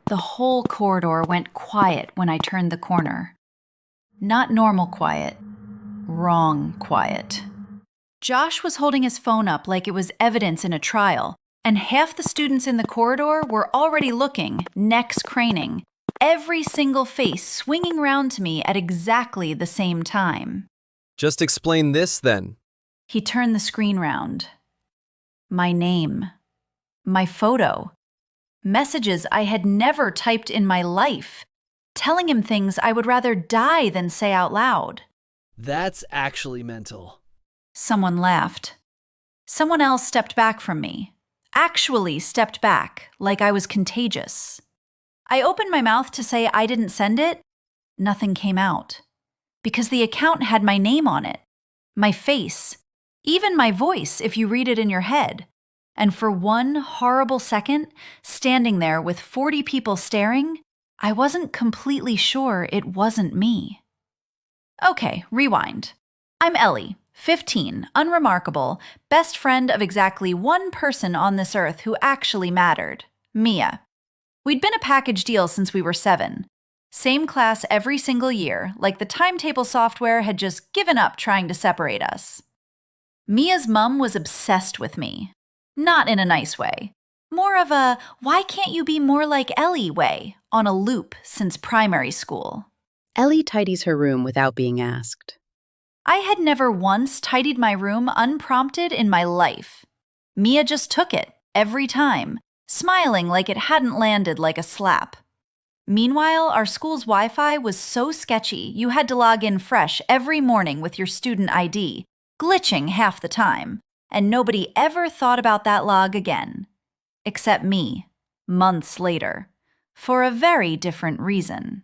The whole corridor went quiet when I turned the corner. Not normal quiet, wrong quiet. Josh was holding his phone up like it was evidence in a trial, and half the students in the corridor were already looking, necks craning, every single face swinging round to me at exactly the same time. Just explain this, then. He turned the screen round. My name. My photo. Messages I had never typed in my life, telling him things I would rather die than say out loud. That's actually mental. Someone laughed. Someone else stepped back from me. Actually stepped back, like I was contagious. I opened my mouth to say I didn't send it. Nothing came out. Because the account had my name on it, my face, even my voice if you read it in your head. And for one horrible second, standing there with 40 people staring, I wasn't completely sure it wasn't me. Okay, rewind. I'm Ellie, 15, unremarkable, best friend of exactly one person on this earth who actually mattered, Mia. We'd been a package deal since we were 7. Same class every single year, like the timetable software had just given up trying to separate us. Mia's mum was obsessed with me. Not in a nice way. More of a, why can't you be more like Ellie way, on a loop since primary school. Ellie tidies her room without being asked. I had never once tidied my room unprompted in my life. Mia just took it, every time, smiling like it hadn't landed like a slap. Meanwhile, our school's Wi-Fi was so sketchy you had to log in fresh every morning with your student ID, glitching half the time, and nobody ever thought about that log again. Except me, months later, for a very different reason.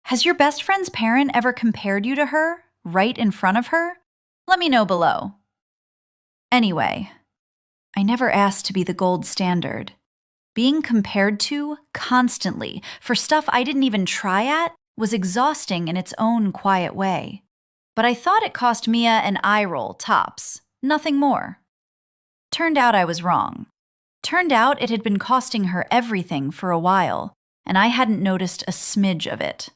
Has your best friend's parent ever compared you to her, right in front of her? Let me know below. Anyway, I never asked to be the gold standard. Being compared to, constantly, for stuff I didn't even try at, was exhausting in its own quiet way. But I thought it cost Mia an eye roll, tops, nothing more. Turned out I was wrong. Turned out it had been costing her everything for a while, and I hadn't noticed a smidge of it.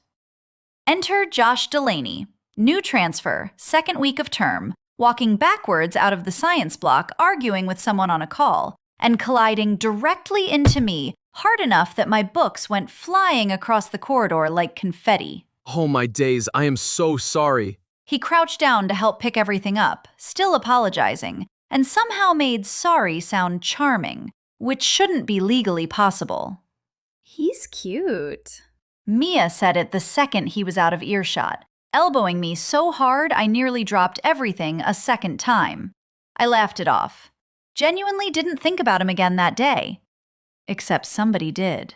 Enter Josh Delaney, new transfer, second week of term, walking backwards out of the science block, arguing with someone on a call, and colliding directly into me, hard enough that my books went flying across the corridor like confetti. Oh my days, I am so sorry. He crouched down to help pick everything up, still apologizing, and somehow made sorry sound charming, which shouldn't be legally possible. He's cute. Mia said it the second he was out of earshot, elbowing me so hard I nearly dropped everything a second time. I laughed it off. Genuinely didn't think about him again that day. Except somebody did.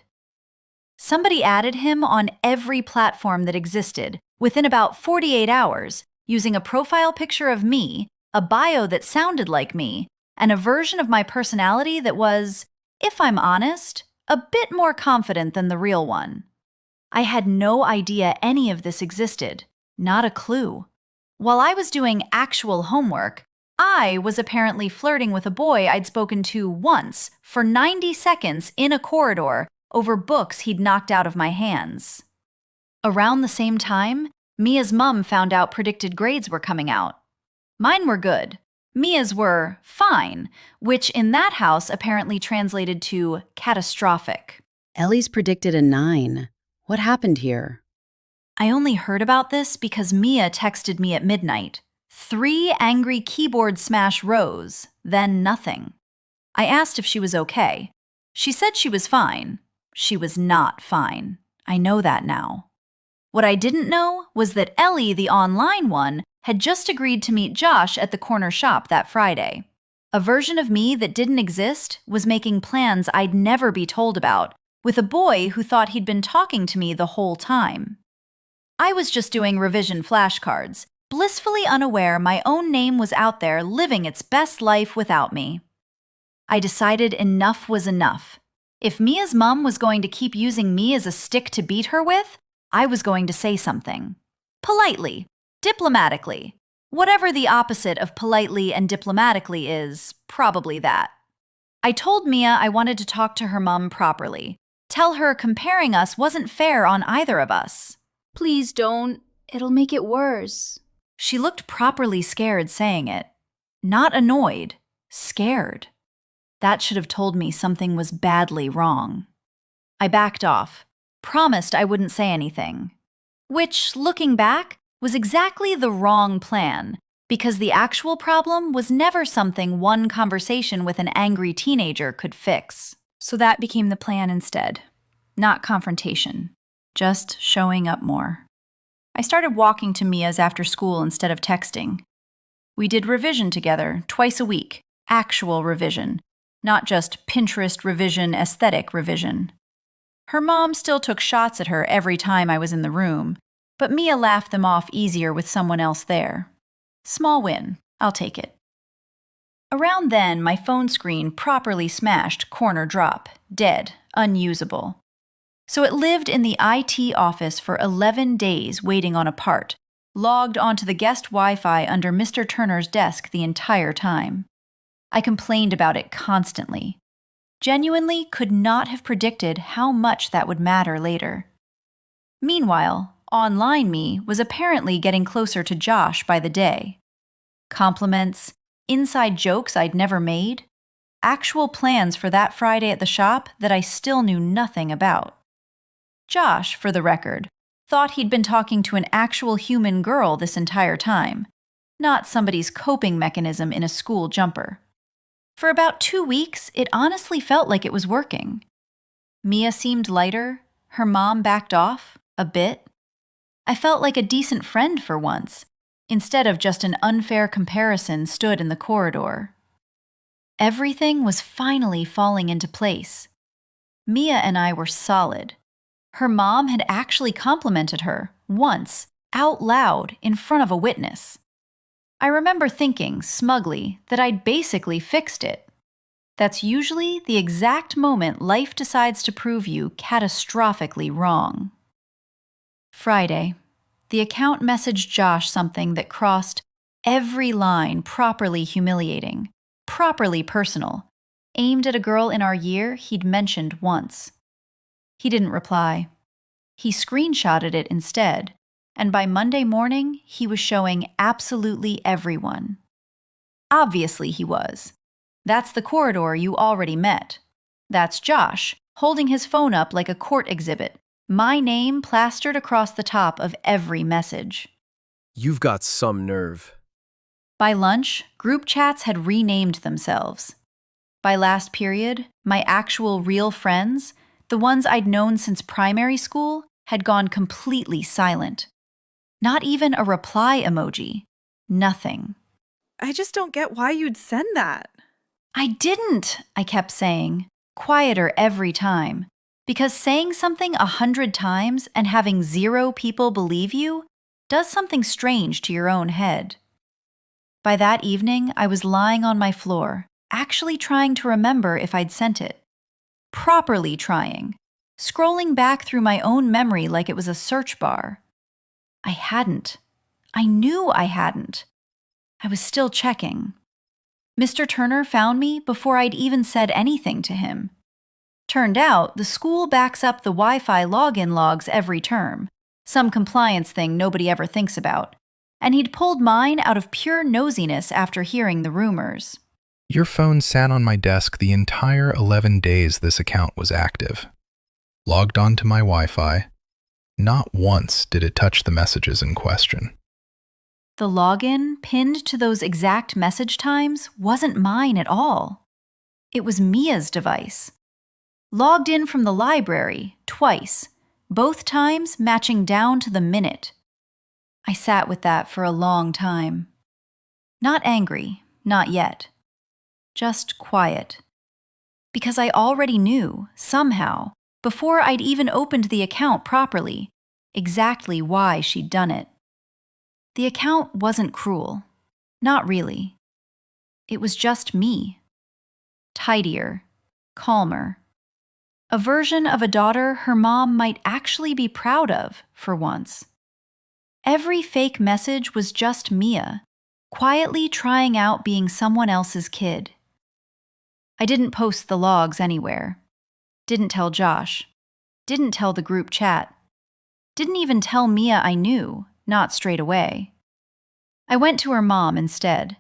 Somebody added him on every platform that existed within about 48 hours, using a profile picture of me, a bio that sounded like me, and a version of my personality that was, if I'm honest, a bit more confident than the real one. I had no idea any of this existed, not a clue. While I was doing actual homework, I was apparently flirting with a boy I'd spoken to once for 90 seconds in a corridor over books he'd knocked out of my hands. Around the same time, Mia's mum found out predicted grades were coming out. Mine were good. Mia's were fine, which in that house apparently translated to catastrophic. Ellie's predicted a 9. What happened here? I only heard about this because Mia texted me at midnight. 3 angry keyboard smash rows, then nothing. I asked if she was okay. She said she was fine. She was not fine. I know that now. What I didn't know was that Ellie, the online one, had just agreed to meet Josh at the corner shop that Friday. A version of me that didn't exist was making plans I'd never be told about, with a boy who thought he'd been talking to me the whole time. I was just doing revision flashcards, blissfully unaware my own name was out there living its best life without me. I decided enough was enough. If Mia's mum was going to keep using me as a stick to beat her with, I was going to say something. Politely, diplomatically. Whatever the opposite of politely and diplomatically is, probably that. I told Mia I wanted to talk to her mum properly, Tell her comparing us wasn't fair on either of us. Please don't. It'll make it worse. She looked properly scared saying it. Not annoyed, scared. That should have told me something was badly wrong. I backed off, promised I wouldn't say anything. Which, looking back, was exactly the wrong plan, because the actual problem was never something one conversation with an angry teenager could fix. So that became the plan instead. Not confrontation, just showing up more. I started walking to Mia's after school instead of texting. We did revision together twice a week, actual revision, not just Pinterest revision, aesthetic revision. Her mom still took shots at her every time I was in the room, but Mia laughed them off easier with someone else there. Small win, I'll take it. Around then, my phone screen properly smashed corner drop, dead, unusable. So it lived in the IT office for 11 days waiting on a part, logged onto the guest Wi-Fi under Mr. Turner's desk the entire time. I complained about it constantly. Genuinely could not have predicted how much that would matter later. Meanwhile, online me was apparently getting closer to Josh by the day. Compliments, inside jokes I'd never made, actual plans for that Friday at the shop that I still knew nothing about. Josh, for the record, thought he'd been talking to an actual human girl this entire time, not somebody's coping mechanism in a school jumper. For about 2 weeks, it honestly felt like it was working. Mia seemed lighter, her mom backed off, a bit. I felt like a decent friend for once, instead of just an unfair comparison stood in the corridor. Everything was finally falling into place. Mia and I were solid. Her mom had actually complimented her, once, out loud, in front of a witness. I remember thinking, smugly, that I'd basically fixed it. That's usually the exact moment life decides to prove you catastrophically wrong. Friday. The account messaged Josh something that crossed every line properly humiliating, properly personal, aimed at a girl in our year he'd mentioned once. He didn't reply. He screenshotted it instead, and by Monday morning, he was showing absolutely everyone. Obviously he was. That's the corridor you already met. That's Josh, holding his phone up like a court exhibit, my name plastered across the top of every message. You've got some nerve. By lunch, group chats had renamed themselves. By last period, my actual real friends, the ones I'd known since primary school, had gone completely silent. Not even a reply emoji. Nothing. I just don't get why you'd send that. I didn't, I kept saying, quieter every time. Because saying something 100 times and having 0 people believe you does something strange to your own head. By that evening, I was lying on my floor, actually trying to remember if I'd sent it. Properly trying. Scrolling back through my own memory like it was a search bar. I hadn't. I knew I hadn't. I was still checking. Mr. Turner found me before I'd even said anything to him. Turned out, the school backs up the Wi-Fi login logs every term, some compliance thing nobody ever thinks about, and he'd pulled mine out of pure nosiness after hearing the rumors. Your phone sat on my desk the entire 11 days this account was active. Logged onto my Wi-Fi. Not once did it touch the messages in question. The login, pinned to those exact message times, wasn't mine at all. It was Mia's device. Logged in from the library, twice, both times matching down to the minute. I sat with that for a long time. Not angry, not yet. Just quiet. Because I already knew, somehow, before I'd even opened the account properly, exactly why she'd done it. The account wasn't cruel. Not really. It was just me. Tidier, calmer. A version of a daughter her mom might actually be proud of, for once. Every fake message was just Mia, quietly trying out being someone else's kid. I didn't post the logs anywhere. Didn't tell Josh. Didn't tell the group chat. Didn't even tell Mia I knew, not straight away. I went to her mom instead,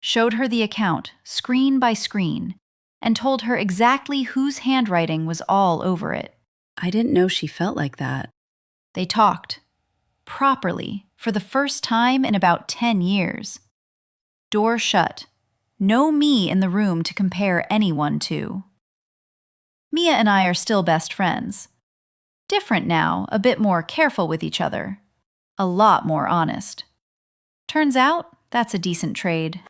showed her the account, screen by screen, and told her exactly whose handwriting was all over it. I didn't know she felt like that. They talked, properly, for the first time in about 10 years. Door shut. No me in the room to compare anyone to. Mia and I are still best friends. Different now, a bit more careful with each other. A lot more honest. Turns out, that's a decent trade.